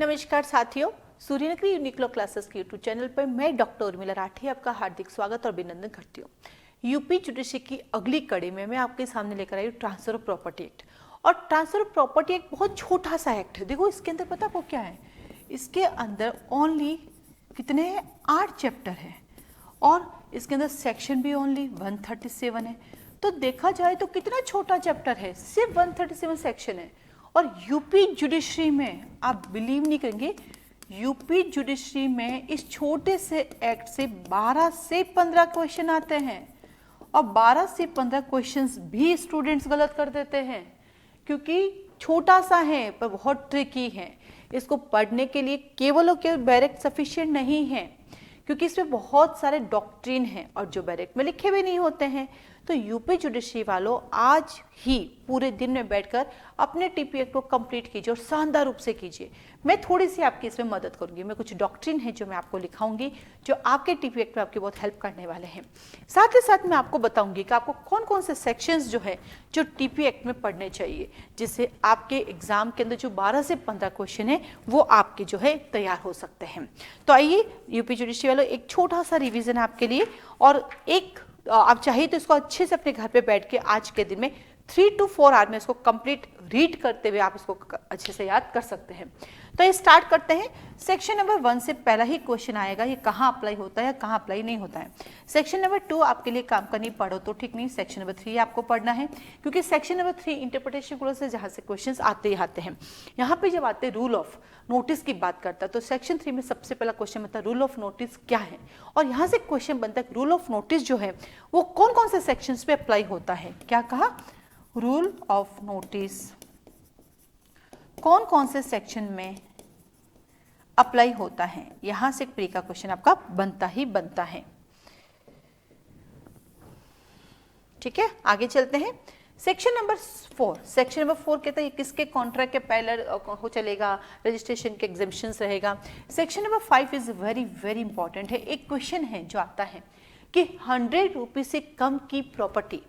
नमस्कार साथियों, Suryanagari Uniqlo classes के यूट्यूब चैनल पर मैं डॉक्टर उर्मिला राठी आपका हार्दिक स्वागत और अभिनंदन करती हूँ। यूपी जुडिशरी की अगली कड़ी में मैं आपके सामने लेकर आई हूँ ट्रांसफर ऑफ प्रॉपर्टी एक्ट। और ट्रांसफर ऑफ प्रॉपर्टी एक बहुत छोटा सा एक्ट है। देखो इसके अंदर पता आपको क्या है, इसके अंदर ओनली कितने हैं, 8 चैप्टर है और इसके अंदर सेक्शन भी ओनली 137 है। तो देखा जाए तो कितना छोटा चैप्टर है, सिर्फ 137 सेक्शन है। और यूपी जुडिशरी में आप बिलीव नहीं करेंगे, यूपी जुडिशरी में इस छोटे से एक्ट से 12 से 15 क्वेश्चन आते हैं और 12 से 15 क्वेश्चंस भी स्टूडेंट्स गलत कर देते हैं क्योंकि छोटा सा है पर बहुत ट्रिकी है। इसको पढ़ने के लिए केवल और केवल बैरक सफिशिएंट नहीं है क्योंकि इसमें बहुत सारे डॉक्ट्रिन हैं और जो बैरक में लिखे भी नहीं होते हैं। तो यूपी जुडिशरी वालों आज ही पूरे दिन में बैठकर अपने टीपीएक को कंप्लीट कीजिए और शानदार रूप से कीजिए। मैं थोड़ी सी आपकी इसमें मदद करूंगी, मैं कुछ डॉक्ट्रिन है जो मैं आपको लिखाऊंगी जो आपके टीपीएक में आपकी बहुत हेल्प करने वाले हैं। साथ ही साथ मैं आपको बताऊंगी कि आपको कौन कौन से सेक्शंस जो है जो टीपीएक में पढ़ने चाहिए जिससे आपके एग्जाम के अंदर जो 12 से 15 क्वेश्चन है वो आपके जो है तैयार हो सकते हैं। तो आइए यूपी जुडिशरी वालों, एक छोटा सा रिविजन आपके लिए और एक आप चाहिए तो इसको अच्छे से अपने घर पे बैठ के आज के दिन में 3 to 4 आवर में इसको कंप्लीट रीड करते हुए आप इसको अच्छे से याद कर सकते हैं। तो ये स्टार्ट करते हैं। सेक्शन नंबर 1 से पहला ही क्वेश्चन आएगा, ये कहाँ अप्लाई होता है, कहाँ अप्लाई नहीं होता है। सेक्शन नंबर 2 आपके लिए काम करनी पढ़ो तो ठीक नहीं, सेक्शन नंबर 3 आपको पढ़ना है क्योंकि सेक्शन नंबर 3 इंटरप्रिटेशन क्लोज से जहाँ से क्वेश्चन आते ही आते हैं। यहाँ पे जब आते रूल ऑफ नोटिस की बात करता है तो सेक्शन 3 में सबसे पहला क्वेश्चन बनता है रूल ऑफ नोटिस क्या है, और यहाँ से क्वेश्चन बनता है रूल ऑफ नोटिस जो है वो कौन कौन से सेक्शंस पे अप्लाई होता है। क्या कहा, रूल ऑफ नोटिस कौन कौन से सेक्शन में अप्लाई होता है, यहां से प्री का क्वेश्चन आपका बनता ही बनता है। ठीक है, आगे चलते हैं। सेक्शन नंबर 4, सेक्शन नंबर 4 कहता है किसके कॉन्ट्रैक्ट के पैरेलल हो चलेगा, रजिस्ट्रेशन के एग्जेम्पशंस रहेगा। Section number 5 is very very important है। एक क्वेश्चन है जो आता है कि 100 रुपीज से कम की प्रॉपर्टी,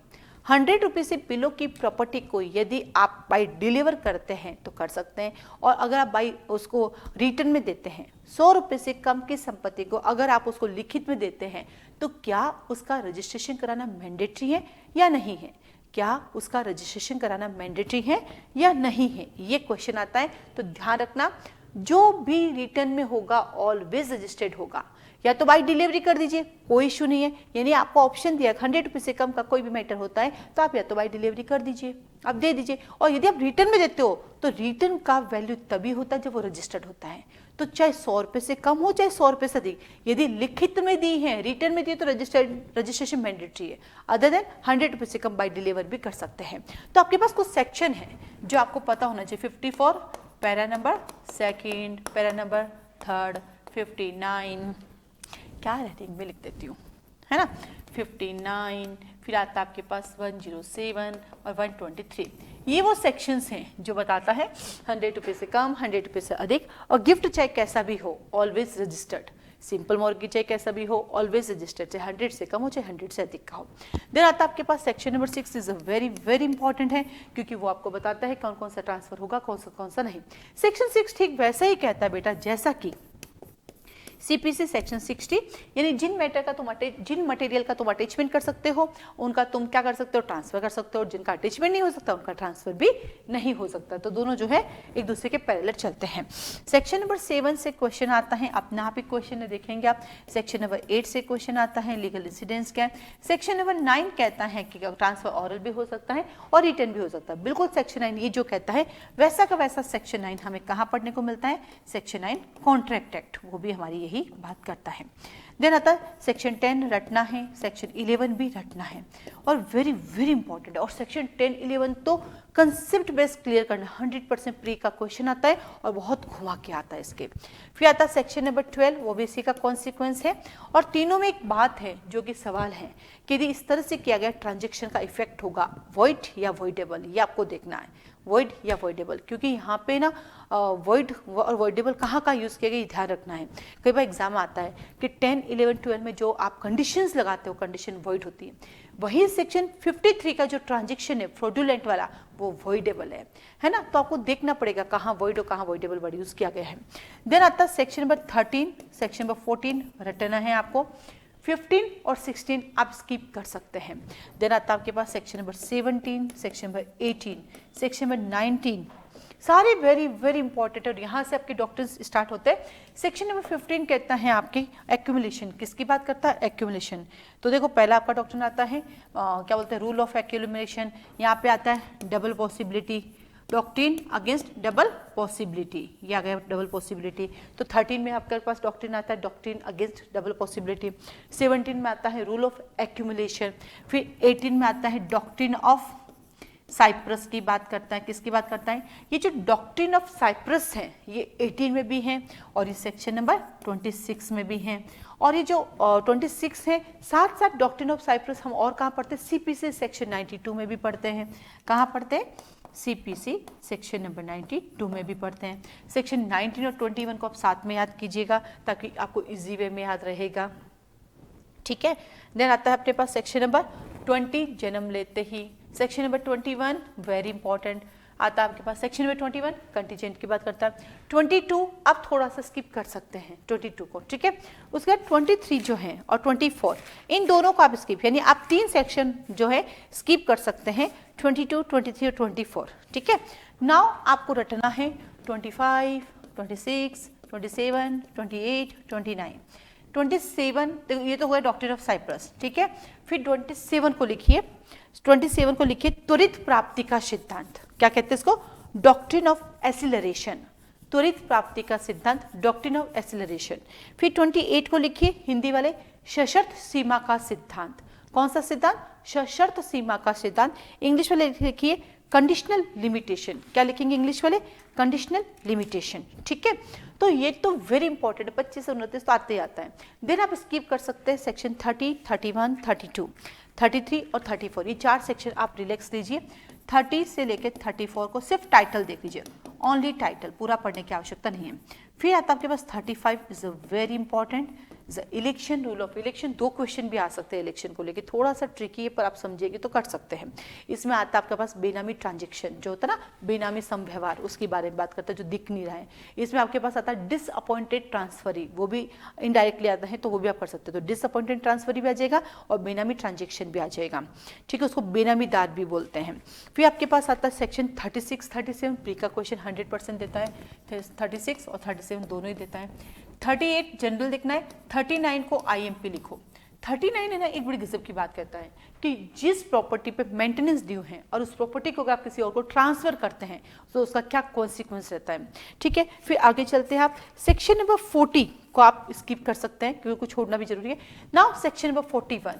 100 रुपीज से बिलो की प्रॉपर्टी को यदि आप बाई डिलीवर करते हैं तो कर सकते हैं, और अगर आप बाई उसको रिटर्न में देते हैं 100 रुपये से कम की संपत्ति को अगर आप उसको लिखित में देते हैं तो क्या उसका रजिस्ट्रेशन कराना मैंडेटरी है या नहीं है, क्या उसका रजिस्ट्रेशन कराना मैंडेटरी है या नहीं है, ये क्वेश्चन आता है। तो ध्यान रखना, जो भी रिटर्न में होगा ऑलवेज रजिस्टर्ड होगा, या तो बाई डिलीवरी कर दीजिए कोई इशू नहीं है, यानी आपको ऑप्शन दिया 100 रुपये से कम का कोई भी मैटर होता है तो आप या तो बाई डिलीवरी कर दीजिए, आप दे दीजिए। और यदि आप रिटर्न में देते हो तो रिटर्न का वैल्यू तभी होता है जब वो रजिस्टर्ड होता है। तो चाहे 100 रुपये से कम हो चाहे 100 रुपये से अधिक, यदि लिखित में दी है, रिटर्न में दी तो रजिस्ट्रेशन मैंडेटरी है, अदर देन 100 रुपये से कम बाई डिलीवर भी कर सकते हैं। तो आपके पास कुछ सेक्शन है जो आपको पता होना चाहिए। 54 पैरा नंबर 2, पैरा नंबर 3, 59 क्या राइटिंग में लिख देती हूँ, है ना, 59, फिर आता आपके पास 107 और 123। ये वो सेक्शंस हैं जो बताता है 100 रुपये से कम, 100 रुपये से अधिक, और गिफ्ट चाहे कैसा भी हो ऑलवेज रजिस्टर्ड, सिंपल मॉर्गेज चाहे कैसा भी हो ऑलवेज रजिस्टर्ड, चाहे 100 से कम हो चाहे 100 से अधिक का हो। देन आता आपके पास section number 6 is very very important है क्योंकि वो आपको बताता है कौन कौन सा ट्रांसफर होगा, कौन सा नहीं। सेक्शन 6 ठीक वैसा ही कहता है बेटा जैसा कि सीपीसी सेक्शन 60, यानी जिन मटेरियल का तुम अटैचमेंट कर सकते हो उनका तुम क्या कर सकते हो, ट्रांसफर कर सकते हो, और जिनका अटैचमेंट नहीं हो सकता उनका ट्रांसफर भी नहीं हो सकता। तो दोनों जो है एक दूसरे के पैरेलल चलते हैं। सेक्शन नंबर 7 से क्वेश्चन आता है, अपना आप ही क्वेश्चन देखेंगे आप। सेक्शन नंबर 8 से क्वेश्चन आता है लीगल इंसिडेंस क्या है। सेक्शन नंबर 9 कहता है कि ट्रांसफर ऑरल भी हो सकता है और रिटर्न भी हो सकता है। बिल्कुल सेक्शन 9 ये जो कहता है वैसा का वैसा सेक्शन 9 हमें कहाँ पढ़ने को मिलता है, सेक्शन 9 कॉन्ट्रैक्ट एक्ट, वो भी हमारी ही बात करता है। देन आता है सेक्शन 10 रटना है, सेक्शन 11 भी रटना है और वेरी वेरी इंपॉर्टेंट है। और सेक्शन 10, 11 तो कंसेप्ट बेस्ड क्लियर करना, 100% प्री का क्वेश्चन आता है और बहुत घुमा के आता है इसके। फिर आता है सेक्शन नंबर 12, वो भी इसी का कॉन्सिक्वेंस है। और तीनों में एक बात है जो कि सवाल है कि यदि इस तरह से किया गया ट्रांजेक्शन का इफेक्ट होगा वॉइड या वॉइडेबल, ये आपको देखना है, वॉइड या वॉइडेबल, क्योंकि यहाँ पे ना वॉइड और वॉइडेबल कहाँ का यूज़ किया गया ये ध्यान रखना है। कई बार एग्जाम आता है कि 10, 11, 12 में जो आप कंडीशंस लगाते हो कंडीशन वॉइड होती है। वही सेक्शन 53 का जो ट्रांजेक्शन है फ्रॉडुलेंट वाला वो वॉइडेबल है ना, तो आपको देखना पड़ेगा कहाँ वॉइड और कहाँ वॉइडेबल वर्ड यूज किया गया है। देन आता है सेक्शन नंबर 13, सेक्शन नंबर 14 रटना है आपको, 15 और 16 आप स्किप कर सकते हैं। देन आता है आपके पास section number 17, section number 18, section number 19, सारे वेरी वेरी इंपॉर्टेंट और यहाँ से आपके डॉक्टर्स स्टार्ट होते हैं। सेक्शन नंबर 15 कहता है आपकी एक्यूमुलेशन, किसकी बात करता है? एक्यूमुलेशन। तो देखो पहला आपका डॉक्टर आता है क्या बोलते हैं, रूल ऑफ एक्यूमुलेशन। यहाँ पे आता है double possibility, doctrine against double possibility, ये आ गया डबल पॉसिबिलिटी। तो 13 में आपके पास डॉक्ट्रिन आता है डॉक्ट्रिन अगेंस्ट डबल पॉसिबिलिटी, 17 में आता है रूल ऑफ एक्यूमुलेशन, फिर 18 में आता है डॉक्ट्रिन ऑफ साइप्रस की बात करता है। किसकी बात करता है? ये जो डॉक्ट्रिन ऑफ साइप्रस है ये 18 में भी है और ये सेक्शन नंबर 26 में भी है। और ये जो 26 है साथ साथ डॉक्ट्रिन ऑफ साइप्रस हम और कहाँ पढ़ते हैं? सीपीसी सेक्शन 92 में भी पढ़ते हैं। कहाँ पढ़ते हैं? सीपीसी सेक्शन नंबर 92 में भी पढ़ते हैं। सेक्शन 19 और 21 को आप साथ में याद कीजिएगा ताकि आपको इजी वे में याद रहेगा, ठीक है। देन आता है अपने पास सेक्शन नंबर 20, जन्म लेते ही। सेक्शन नंबर 21 वेरी इंपॉर्टेंट आता है आपके पास। सेक्शन नंबर 21 कंटीजेंट की बात करता है। 22 आप थोड़ा सा स्किप कर सकते हैं 22 को, ठीक है। उसके बाद 23 जो है और 24 इन दोनों को आप स्किप, यानी आप 3 सेक्शन जो है स्किप कर सकते हैं, 22, 23 और 24, ठीक है। नाउ आपको रटना है 25, 26, 27, 28, 29। 27 तो ये तो हुआ डॉक्ट्रिन ऑफ साइप्रस, ठीक है। फिर 27 को लिखिए, 27 को लिखिए त्वरित प्राप्ति का सिद्धांत। क्या कहते हैं इसको? डॉक्ट्रिन ऑफ एक्सीलरेशन, त्वरित प्राप्ति का सिद्धांत, डॉक्ट्रिन ऑफ एक्सीलरेशन। फिर 28 को लिखिए हिंदी वाले सशर्त सीमा का सिद्धांत। कौन सा सिद्धांत? सशर्त सीमा का सिद्धांत। इंग्लिश वाले लिखिए कंडीशनल लिमिटेशन। क्या लिखेंगे इंग्लिश वाले? कंडीशनल लिमिटेशन, ठीक है। तो ये तो वेरी इंपॉर्टेंट है, 25 से 29 तो आते ही आता है। देन आप स्किप कर सकते हैं सेक्शन 30, 31, 32, 33 और 34, ये 4 सेक्शन आप रिलैक्स लीजिए। 30 से लेकर 34 को सिर्फ टाइटल देख लीजिए, ओनली टाइटल, पूरा पढ़ने की आवश्यकता नहीं है। फिर आता है आपके पास 35 is a very important, election, rule of election. 2 question भी आ सकते हैं इलेक्शन को लेके, थोड़ा सा ट्रिकी है पर आप समझिएगा तो कर सकते हैं। इसमें आता है आपके पास बेनामी ट्रांजेक्शन, जो होता है ना बेनामी समव्यवहार, उसके बारे में बात करता है जो दिख नहीं रहा है। इसमें आपके पास आता है डिसअपॉइंटेड ट्रांसफरी, वो भी इनडायरेक्टली आता है तो वो भी आप कर सकते हैं। तो डिसअपॉइंटेड ट्रांसफरी भी आ जाएगा और बेनामी ट्रांजेक्शन भी आ जाएगा, ठीक है। उसको बेनामी दार भी बोलते हैं। फिर आपके पास आता है सेक्शन 36, 37 प्री का क्वेश्चन 100% देता है, 36 और 37 दोनों ही देता है। 38 जनरल लिखना है, 39 को आईएमपी लिखो। 39 है ना, एक बड़ी गजब की बात कहता है कि जिस प्रॉपर्टी पे मेंटेनेंस ड्यू है और उस प्रॉपर्टी को अगर आप किसी और को ट्रांसफर करते हैं तो उसका क्या कॉन्सिक्वेंस रहता है, ठीक है। फिर आगे चलते हैं आप सेक्शन नंबर 40 को आप स्किप कर सकते हैं क्योंकि कुछ छोड़ना भी जरूरी है। Now section number 41,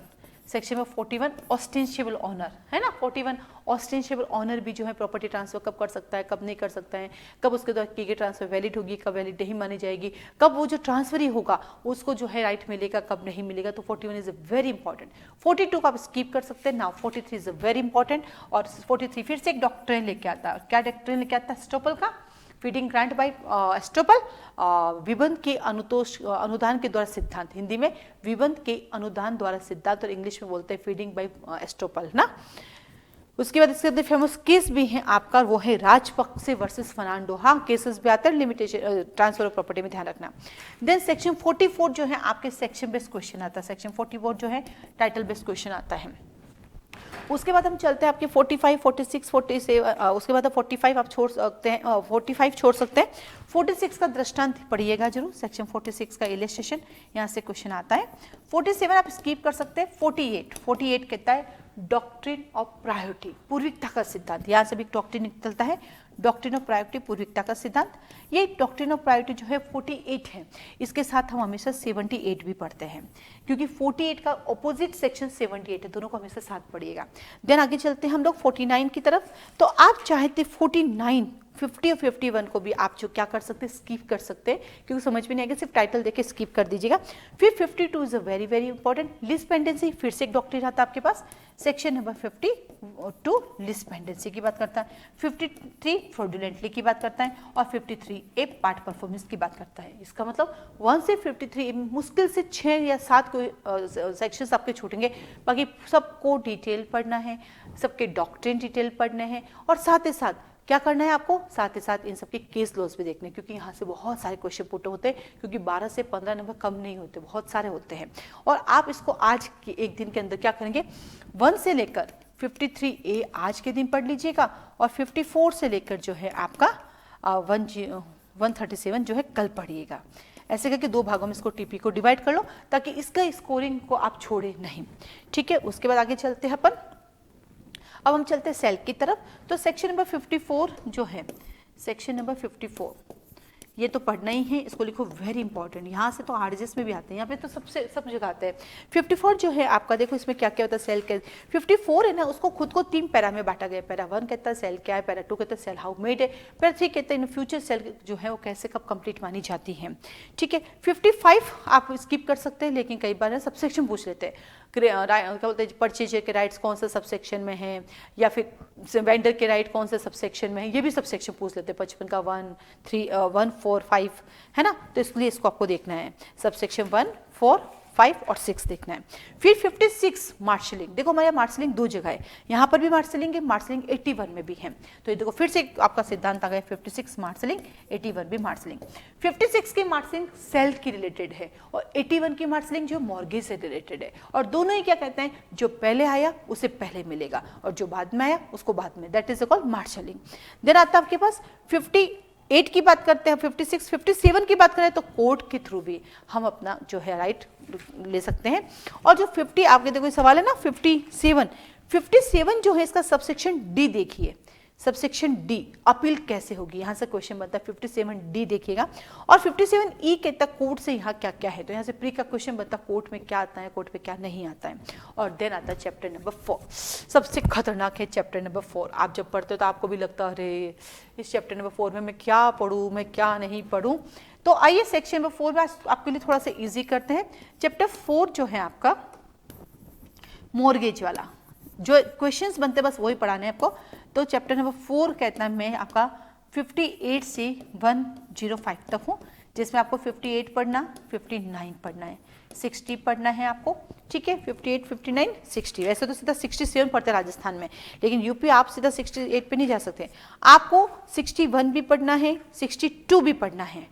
section number 41 ostensible owner है ना। 41 ऑस्टेंशियबल ऑनर भी जो है प्रॉपर्टी ट्रांसफर कब कर सकता है, कब नहीं कर सकता है, कब उसके द्वारा की गई ट्रांसफर वैलिड होगी, कब वैलिड नहीं मानी जाएगी, कब वो जो ट्रांसफर ही होगा उसको जो है राइट मिलेगा, कब नहीं मिलेगा। तो 41 इज वेरी इंपॉर्टेंट। 42 को आप स्किप कर सकते हैं। Now 43 is very important. और 43 फिर से एक डॉक्ट्रिन लेके आता है। क्या डॉक्ट्रिन लेके आता है? स्टोपल का फीडिंग ग्रांट बाय स्टोपल, विबंध के अनुदान के द्वारा सिद्धांत, हिंदी में विबंध के अनुदान द्वारा सिद्धांत और इंग्लिश में बोलते हैं फीडिंग बाय स्टोपल ना। उसके बाद इसके अंदर फेमस केस भी है आपका, वो है राजपक्षे वर्सेस फर्नांडो। हाँ केसेस भी आते हैं, लिमिटेशन ट्रांसफर ऑफ प्रॉपर्टी में ध्यान रखना। देन सेक्शन 44 जो है आपके सेक्शन बेस्ड क्वेश्चन आता है। सेक्शन 44 जो है टाइटल बेस्ड क्वेश्चन आता है। उसके बाद हम चलते हैं आपके 45, 46, 47, उसके बाद 45 आप छोड़ सकते हैं, 45 छोड़ सकते हैं। 46 का दृष्टांत पढ़िएगा जरूर, सेक्शन 46 का इलस्ट्रेशन यहाँ से क्वेश्चन आता है। 47 आप स्किप कर सकते हैं। 48 कहता है डॉक्ट्रिन ऑफ प्रायोरिटी, पूर्विकता का सिद्धांत। यहाँ से भी डॉक्ट्रिन निकलता है, डॉक्ट्रिन ऑफ प्रायोरिटी, पूर्विकता का सिद्धांत। ये डॉक्ट्रिन ऑफ प्रायोरिटी जो है 48 है, इसके साथ हम हमेशा 78 भी पढ़ते हैं क्योंकि 48 का ऑपोजिट सेक्शन 78 है, दोनों को हमेशा साथ पढ़िएगा। देन आगे चलते हैं हम लोग 49 की तरफ। तो आप चाहे थे 49 50 और 51 को भी आप जो क्या कर सकते हैं, स्किप कर सकते हैं, क्योंकि समझ में नहीं आएगा, सिर्फ टाइटल देके स्किप कर दीजिएगा। फिर 52 is a very very important, list pendency, फिर से एक डॉक्ट्रिन आता है आपके पास। सेक्शन नंबर 52 लिस्ट पेंडेंसी की बात करता है, 53 फ्रॉडुलेंटली की बात करता है, और 53 ए पार्ट परफॉर्मेंस की बात करता है। इसका मतलब 1 से 53 मुश्किल से 6 या 7 कोई सेक्शंस आपके छूटेंगे, बाकी सबको डिटेल पढ़ना है, सबके डॉक्ट्रिन डिटेल पढ़ने हैं, और साथ ही साथ क्या करना है आपको, साथ ही साथ इन सबके केस लॉज भी देखने हैं, क्योंकि यहाँ से बहुत सारे क्वेश्चन पुट होते हैं, क्योंकि 12 से 15 नंबर कम नहीं होते, बहुत सारे होते हैं। और आप इसको आज के एक दिन के अंदर क्या करेंगे, 1 से लेकर 53A आज के दिन पढ़ लीजिएगा, और 54 से लेकर जो है आपका 137 जो है कल पढ़िएगा। ऐसे करके 2 भागों में इसको टीपी को डिवाइड कर लो, ताकि इसका स्कोरिंग को आप छोड़े नहीं। ठीक है, उसके बाद आगे चलते हैं अपन। अब हम चलते हैं सेल की तरफ। तो सेक्शन नंबर 54 जो है, सेक्शन नंबर 54 ये तो पढ़ना ही है, इसको लिखो वेरी इंपॉर्टेंट। यहाँ से तो आरजेस में भी आते हैं, यहाँ पे तो सब जगह आते हैं। 54 जो है आपका, देखो इसमें क्या क्या होता है, सेल के 54 है ना, उसको खुद को 3 पैरा में बांटा गया। पैरा 1 कहता है सेल क्या है, पैरा 2 कहता है सेल हाउ मेड है, पैरा 3 कहते हैं इन फ्यूचर सेल जो है वो कैसे कब कंप्लीट मानी जाती है। ठीक है, 55 आप स्किप कर सकते हैं, लेकिन कई बार सबसेक्शन पूछ लेते हैं, क्या बोलते हैं, परचेजर के राइट्स कौन सा सबसेक्शन में है, या फिर वेंडर के राइट कौन सा सबसेक्शन में है, ये भी सबसेक्शन पूछ लेते हैं। 55 का 1, 3, 1, 4, 5 है ना, तो इसलिए इसको आपको देखना है, सबसेक्शन 1, 4, 5 और 6 देखना है। फिर 56 मार्शलिंग, देखो हमारे मार्शलिंग 2 जगह है, यहाँ पर भी मार्शलिंग है, मार्शलिंग 81 में भी है। तो ये देखो फिर से आपका सिद्धांत आ गया, 56 मार्शलिंग, 81 भी मार्शलिंग। 56 की मार्शलिंग सेल की रिलेटेड है, और 81 की मार्शलिंग जो मॉर्गेज से रिलेटेड है, और दोनों ही क्या कहते हैं, जो पहले आया उसे पहले मिलेगा, और जो बाद में आया उसको बाद में, that is called marshalling. Then आता है आपके पास 58 की बात करते हैं, 56, 57 की बात करें तो कोर्ट के थ्रू भी हम अपना जो है राइट ले सकते हैं। और जो 50 आपके देखो सवाल है ना, 57 जो है इसका सबसेक्शन डी देखिए, सबसेक्शन डी अपील कैसे होगी, यहां से क्वेश्चन बनता है। 57 डी देखिएगा, और 57 ई के तक कोर्ट से यहाँ क्या क्या है, तो यहाँ से प्री का क्वेश्चन बनता है, कोर्ट में क्या आता है, कोर्ट में क्या नहीं आता है। और देन आता है चैप्टर नंबर 4, सबसे खतरनाक है चैप्टर नंबर 4। आप जब पढ़ते हो तो आपको भी लगता है अरे इस चैप्टर नंबर 4 में मैं क्या पढ़ूँ, मैं क्या नहीं पढ़ूँ। तो आइए सेक्शन नंबर 4 में आपके लिए थोड़ा सा ईजी करते हैं। चैप्टर 4 जो है आपका मॉर्गेज वाला, जो क्वेश्चंस बनते हैं बस वही पढ़ाने हैं आपको। तो चैप्टर नंबर 4 कहता है मैं आपका 58 से 105 तक हूँ, जिसमें आपको 58 पढ़ना, 59 पढ़ना है, 60 पढ़ना है आपको। ठीक है, 58, 59, 60। वैसे तो सीधा 67 पढ़ते हैं राजस्थान में, लेकिन यूपी आप सीधा 68 पे नहीं जा सकते, आपको 61 भी पढ़ना है, 62 भी पढ़ना है।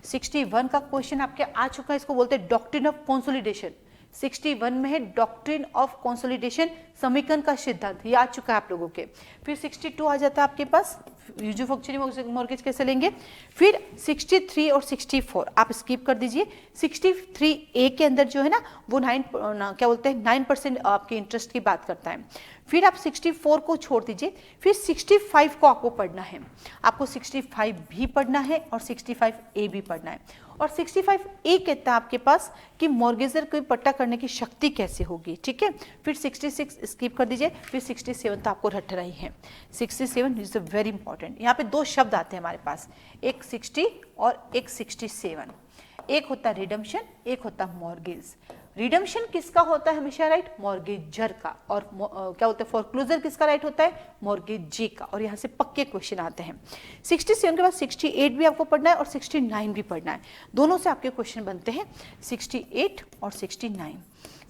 61 का क्वेश्चन आपके आ चुका है, इसको बोलते हैं डॉक्ट्रिन ऑफ कंसोलिडेशन। 61 में है डॉक्ट्रिन ऑफ कंसोलिडेशन, समीकरण का सिद्धांत, ये आ चुका है आप लोगों के। फिर 62 आ जाता है आपके पास, यूजुफैक्चरिंग मॉर्गेज कैसे लेंगे। फिर 63 और 64 आप स्किप कर दीजिए। 63 ए के अंदर जो है ना वो क्या बोलते हैं 9% आपके इंटरेस्ट की बात करता है। फिर आप 64 को छोड़ दीजिए, फिर 65 को आपको पढ़ना है, आपको 65 भी पढ़ना है और 65 ए भी पढ़ना है। और 65 ए कहता है आपके पास कि मॉर्गेजर को पट्टा करने की शक्ति कैसे होगी। ठीक है, फिर 66 स्किप कर दीजिए, फिर 67 तो आपको रट रही है। 67 इज वेरी इंपॉर्टेंट। यहाँ पे 2 शब्द आते हैं हमारे पास, एक 60 और एक 67। एक होता है रिडम्पशन, एक होता है मॉर्गेज। रिडम्पशन किसका होता है हमेशा राइट, मॉर्गेजर का, और क्या होता है फोरक्लोजर किसका राइट होता है, मॉर्गेजी का। और यहाँ से पक्के क्वेश्चन आते हैं। 67 के बाद 68 भी आपको पढ़ना है और 69 भी पढ़ना है, दोनों से आपके क्वेश्चन बनते हैं, 68 और 69।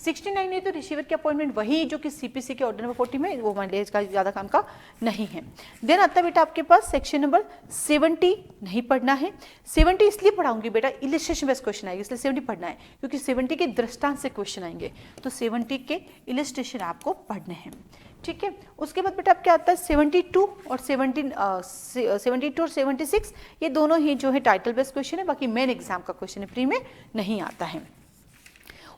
69 नहीं तो रिसीवर की अपॉइंटमेंट वही जो कि सीपीसी के ऑर्डर नंबर 40 में, वो माइलेज का ज़्यादा काम का नहीं है। देन आता है बेटा आपके पास सेक्शन नंबर 70 नहीं पढ़ना है। 70 इसलिए पढ़ाऊंगी बेटा, इलिस्ट्रेशन बेस्ड क्वेश्चन आएगी, इसलिए 70 पढ़ना है, क्योंकि 70 के दृष्टांत से क्वेश्चन आएंगे, तो 70 के इलिस्ट्रेशन आपको पढ़ने हैं। ठीक है, उसके बाद बेटा क्या आता है 72 और 76, ये दोनों ही जो है टाइटल बेस्ड क्वेश्चन है, बाकी मेन एग्जाम का क्वेश्चन है, प्री में नहीं आता है।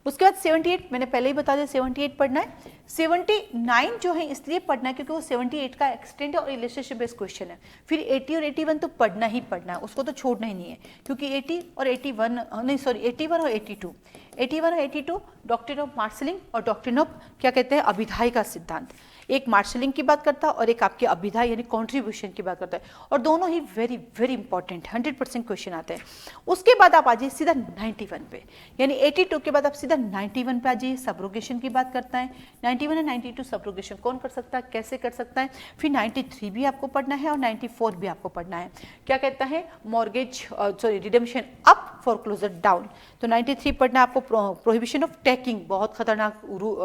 उसके बाद 78 मैंने पहले ही बता दिया 78 पढ़ना है। 79 जो है इसलिए पढ़ना है क्योंकि वो 78 का एक्सटेंड और इलिस्ट्रेशन बेस्ड क्वेश्चन है। फिर 80 और 81 तो पढ़ना ही पढ़ना है, उसको तो छोड़ना ही नहीं है, क्योंकि 80 और 81 नहीं सॉरी 81 और 82 डॉक्ट्रिन ऑफ मार्शलिंग और डॉक्ट्रिन ऑफ क्या कहते हैं अभिधाय का सिद्धांत। एक मार्शलिंग की बात करता है और एक आपके अभिधा यानी कॉन्ट्रीब्यूशन की बात करता है, और दोनों ही वेरी वेरी इंपॉर्टेंट 100% क्वेश्चन आते हैं। उसके बाद आप आ जाइए सीधा 91 पे, यानी 82 के बाद आप सीधा 91 पे आ जाइए, सबरोगेशन की बात करता है। 91 और 92 सबरोगेशन कौन कर सकता है, कैसे कर सकता है। फिर 93 भी आपको पढ़ना है और 94 भी आपको पढ़ना है। क्या कहता है, mortgage sorry redemption up foreclosure down. तो 93 पढ़ना है आपको, प्रोहिबिशन ऑफ टेकिंग, बहुत खतरनाक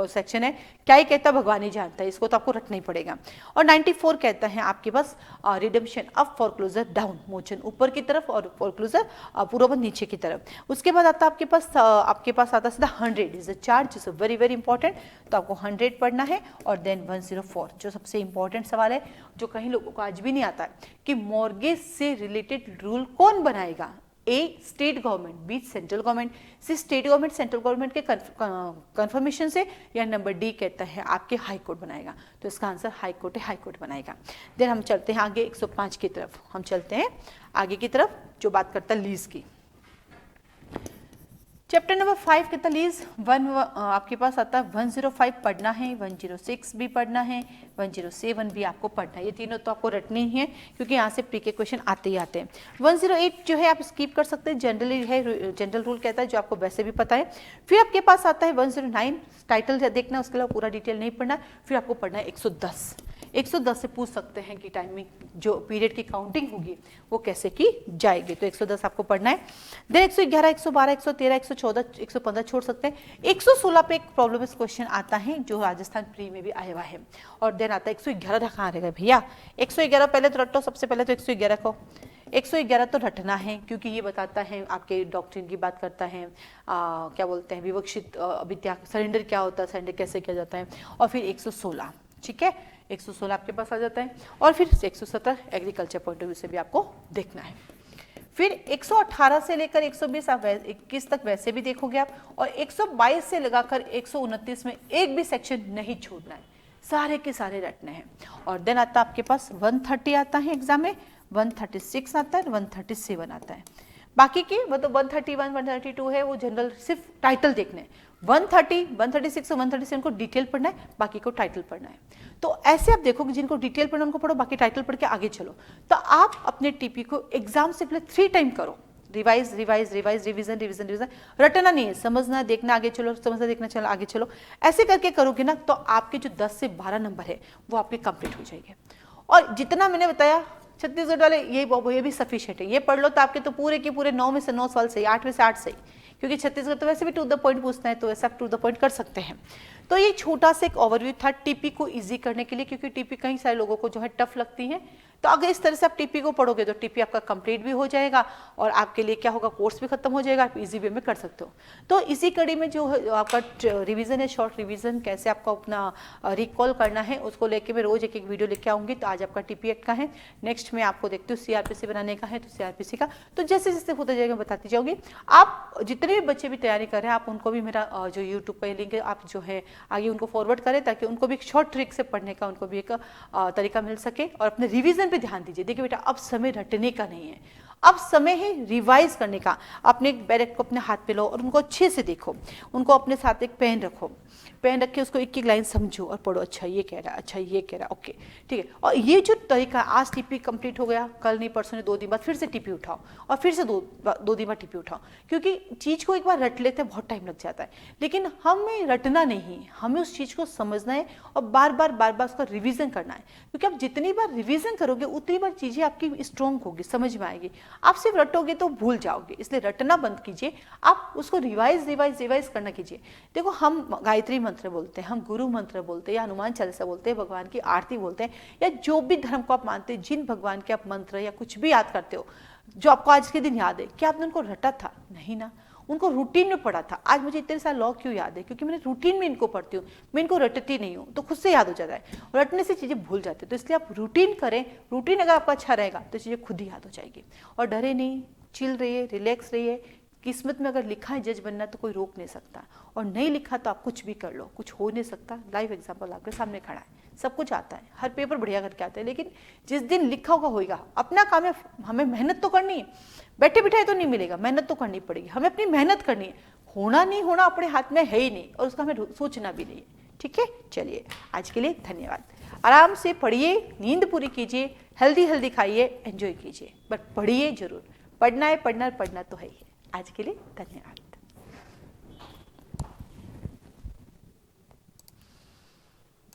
सेक्शन है, क्या ही कहता है भगवान ही जानता है, इसको तो आपको रटना ही पड़ेगा। और 94 कहता है आपके पास रिडेम्पशन अप फोरक्लोजर डाउन, मोचन ऊपर की तरफ और फोरक्लोजर पूर्वबंध नीचे की तरफ। उसके बाद आता है आपके पास आता सीधा 100 is a charge, is very very important, तो आपको 100 पढ़ना है। और देन 104 जो सबसे इंपॉर्टेंट सवाल है, जो कहीं लोगों को आज भी नहीं आता है कि मॉर्गेज से रिलेटेड रूल कौन बनाएगा। A state government, B central government, C state government central government के कंफर्मेशन से, या नंबर डी कहता है आपके हाई कोर्ट बनाएगा। तो इसका आंसर हाई कोर्ट है, हाई कोर्ट बनाएगा। देन हम चलते हैं आगे 105 की तरफ, हम चलते हैं आगे की तरफ जो बात करता है लीज की। चैप्टर नंबर 5 कितना लीज आपके पास आता है 105 पढ़ना है, 106 भी पढ़ना है, 107 भी आपको पढ़ना है। ये तीनों तो आपको रटने ही है क्योंकि यहाँ से प्री के क्वेश्चन आते ही आते हैं। 108 जो है आप स्किप कर सकते हैं, जनरली है, जनरल रूल कहता है जो आपको वैसे भी पता है। फिर आपके पास आता है 109, टाइटल देखना, उसके अलावा पूरा डिटेल नहीं पढ़ना। फिर आपको पढ़ना है 110। 110 से पूछ सकते हैं कि टाइमिंग जो पीरियड की काउंटिंग होगी वो कैसे की जाएगी, तो 110 आपको पढ़ना है। देन 111, 112, 113, 114, 115 छोड़ सकते हैं। 116 पे एक प्रॉब्लम क्वेश्चन आता है जो राजस्थान प्री में भी आया हुआ है। और देन आता है 111 कहाँ रहेगा भैया, 111 पहले तो रटो, सबसे पहले तो 111 को 111 तो रटना है क्योंकि ये बताता है आपके डॉक्ट्रिन की बात करता है, क्या बोलते हैं विवक्षित अभित्याग, सरेंडर क्या होता है, सरेंडर कैसे किया जाता है। और फिर 116, ठीक है, 116 आपके पास आ जाता है। और फिर 117 एग्रीकल्चर पॉइंट ऑफ व्यू से भी आपको देखना है। फिर 118 से लेकर 120 आप 21 तक वैसे भी देखोगे आप, और 122 से लगाकर 129 में एक भी सेक्शन नहीं छोड़ना है, सारे के सारे रटने हैं। और देन आता है आपके पास 130 आता है एग्जाम में, 136 आता है, 137 आता है। बाकी के मतलब 131, 132 है वो जनरल सिर्फ टाइटल देखने हैं। 130, 136 और 137 को डिटेल पढ़ना है, बाकी को टाइटल पढ़ना है। तो ऐसे आप देखो कि जिनको डिटेल पढ़ना उनको पढ़ो, बाकी टाइटल पढ़ के आगे चलो। तो आप अपने टीपी को एग्जाम से पहले 3 टाइम करो, revise revise revise revision revision revision, रटना नहीं है, समझना देखना आगे चलो, समझना देखना चलो आगे चलो। ऐसे करके करोगे ना तो आपके जो 10 से 12 नंबर है वो आपके कंप्लीट हो जाएंगे। और जितना मैंने बताया छत्तीसगढ़ वाले ये भी सफिशिएंट है, ये पढ़ लो तो आपके तो पूरे के पूरे 9 में से 9 सवाल सही, 8 में से 8 सही, क्योंकि छत्तीसगढ़ तो वैसे भी टू द पॉइंट पूछता है, तो ऐसा टू द पॉइंट कर सकते हैं। तो ये छोटा सा एक ओवरव्यू था टीपी को इजी करने के लिए, क्योंकि टीपी कई सारे लोगों को जो है टफ लगती है। तो अगर इस तरह से आप टीपी को पढ़ोगे तो टीपी आपका कंप्लीट भी हो जाएगा और आपके लिए क्या होगा, कोर्स भी खत्म हो जाएगा, आप इजी वे में कर सकते हो। तो इसी कड़ी में जो आपका रिवीजन है, शॉर्ट रिवीजन कैसे आपको अपना रिकॉल करना है, उसको लेके मैं रोज एक वीडियो लेके आऊंगी। तो आज आपका टीपी एक्ट का है, नेक्स्ट में आपको देखते हो सीआरपीसी बनाने का है, तो सीआरपीसी का तो जैसे जैसे होता जाएगा बताती जाऊंगी। आप जितने भी बच्चे भी तैयारी कर रहे हैं, आप उनको भी मेरा जो यूट्यूब पर लिंक है आप जो है आगे उनको फॉरवर्ड करें, ताकि उनको भी एक शॉर्ट ट्रिक से पढ़ने का उनको भी एक तरीका मिल सके। और अपने रिवीजन पे ध्यान दीजिए। देखिए बेटा, अब समय रटने का नहीं है, अब समय है रिवाइज करने का। अपने बैरक को अपने हाथ पे लो और उनको अच्छे से देखो, उनको अपने साथ एक पेन रखो, पेन रख के उसको एक एक लाइन समझो और पढ़ो। अच्छा ये कह रहा है, अच्छा ये कह रहा है, ओके ठीक है। और ये जो तरीका, आज टीपी कंप्लीट हो गया, कल नहीं परसों नहीं 2 दिन बाद फिर से टीपी उठाओ और फिर से दो दिन बाद टीपी उठाओ, क्योंकि चीज़ को एक बार रट लेते हैं बहुत टाइम लग जाता है। लेकिन हमें रटना नहीं, हमें उस चीज़ को समझना है और बार बार उसका रिविजन करना है, क्योंकि आप जितनी बार रिविजन करोगे उतनी बार चीज़ें आपकी स्ट्रॉन्ग होगी, समझ में आएगी। आप सिर्फ रटोगे तो भूल जाओगे, इसलिए रटना बंद कीजिए, आप उसको रिवाइज करना कीजिए। देखो, हम गायत्री मंत्र बोलते हैं, हम गुरु मंत्र बोलते हैं, या हनुमान चालीसा बोलते हैं, भगवान की आरती बोलते हैं, या जो भी धर्म को आप मानते हैं, जिन भगवान के आप मंत्र या कुछ भी याद करते हो जो आपको आज के दिन याद है, क्या आपने उनको रटा था? नहीं ना, उनको रूटीन में पढ़ा था। आज मुझे इतने सारे लॉ क्यों याद है? क्योंकि मैंने रूटीन में इनको पढ़ती हूँ, मैं इनको रटती नहीं हूँ, तो खुद से याद हो जाता है। रटने से चीज़ें भूल जाती है, तो इसलिए आप रूटीन करें। रूटीन अगर आपका अच्छा रहेगा तो चीज़ें खुद ही याद हो जाएगी। और डरे नहीं, चिल रहिए, रिलैक्स रहिए। किस्मत में अगर लिखा है जज बनना तो कोई रोक नहीं सकता, और नहीं लिखा तो आप कुछ भी कर लो, कुछ हो नहीं सकता। लाइव एग्जाम्पल आपके सामने खड़ा है, सब कुछ आता है, हर पेपर बढ़िया करके आता है, लेकिन जिस दिन लिखा होगा अपना काम है, हमें मेहनत तो करनी है, बैठे बिठाए तो नहीं मिलेगा, मेहनत तो करनी पड़ेगी, हमें अपनी मेहनत करनी है। होना नहीं होना अपने हाथ में है ही नहीं, और उसका हमें सोचना भी नहीं है। ठीक है, चलिए आज के लिए धन्यवाद। आराम से पढ़िए, नींद पूरी कीजिए, हेल्दी हेल्दी खाइए, एंजॉय कीजिए, बट पढ़िए जरूर। पढ़ना है, पढ़ना तो है ही। आज के लिए धन्यवाद।